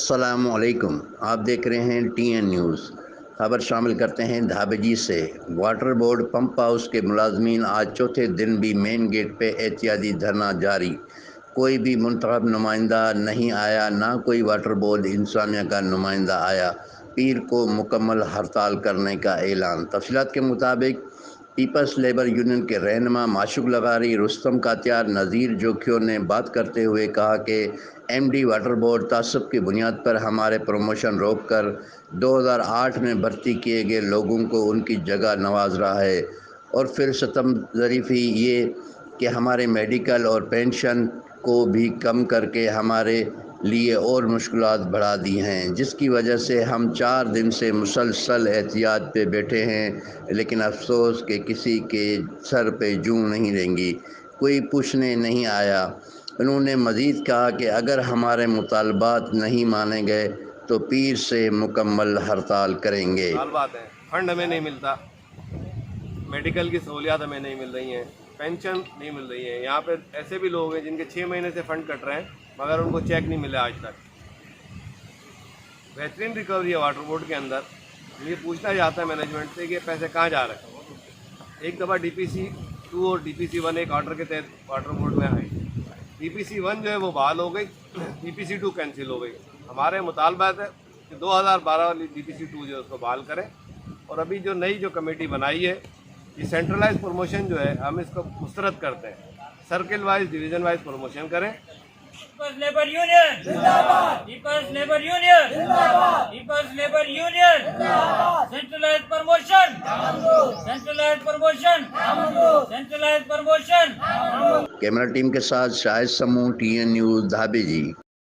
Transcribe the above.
السلام علیکم، آپ دیکھ رہے ہیں ٹی این نیوز۔ خبر شامل کرتے ہیں دھابجی سے۔ واٹر بورڈ پمپ ہاؤس کے ملازمین آج چوتھے دن بھی مین گیٹ پہ احتجاجی دھرنا جاری۔ کوئی بھی منتخب نمائندہ نہیں آیا، نہ کوئی واٹر بورڈ انتظامیہ کا نمائندہ آیا۔ پیر کو مکمل ہڑتال کرنے کا اعلان۔ تفصیلات کے مطابق پیپلز لیبر یونین کے رہنما معشوق لغاری رستم کاتیار نذیر جوکھیو نے بات کرتے ہوئے کہا کہ ایم ڈی واٹر بورڈ تعصب کی بنیاد پر ہمارے پروموشن روک کر 2008 میں بھرتی کیے گئے لوگوں کو ان کی جگہ نواز رہا ہے، اور پھر ستم ظریفی یہ کہ ہمارے میڈیکل اور پینشن کو بھی کم کر کے ہمارے لیے اور مشکلات بڑھا دی ہیں، جس کی وجہ سے ہم 4 دن سے مسلسل احتجاج پہ بیٹھے ہیں، لیکن افسوس کہ کسی کے سر پہ جوں نہیں رینگی، کوئی پوچھنے نہیں آیا۔ انہوں نے مزید کہا کہ اگر ہمارے مطالبات نہیں مانے گئے تو پیر سے مکمل ہڑتال کریں گے۔ بات ہے، فنڈ ہمیں نہیں ملتا، میڈیکل کی سہولیات ہمیں نہیں مل رہی ہیں، پینشن نہیں مل رہی ہے۔ یہاں پہ ایسے بھی لوگ ہیں جن کے 6 مہینے سے فنڈ کٹ رہے ہیں مگر ان کو چیک نہیں ملا آج تک۔ بہترین ریکوری ہے واٹر بورڈ کے اندر۔ یہ پوچھنا چاہتا ہے مینجمنٹ سے کہ پیسے کہاں جا رہے ہیں۔ ایک دفعہ ڈی پی سی 2 اور ڈی پی سی 1 ایک آرڈر کے تحت واٹر بورڈ میں آئی۔ ڈی پی سی 1 جو ہے وہ بحال ہو گئی، ڈی پی سی 2 کینسل ہو گئی۔ ہمارے مطالبات ہے کہ 2012 والی ڈی پی سی 2 جو ہے اس کو بحال کریں، اور ابھی جو نئی جو کمیٹی بنائی ہے، یہ سینٹرلائز پروموشن جو ہے ہم اس کو مسترد کرتے ہیں، circle wise division wise promotion کریں۔ پیپلز لیبر یونین زندہ باد، پیپلز لیبر یونین زندہ باد، پیپلز لیبر یونین زندہ باد۔ Centralise promotion, centralise promotion, centralise promotion. Camera team کے ساتھ Shahid Samoo, T N news, دھابجی۔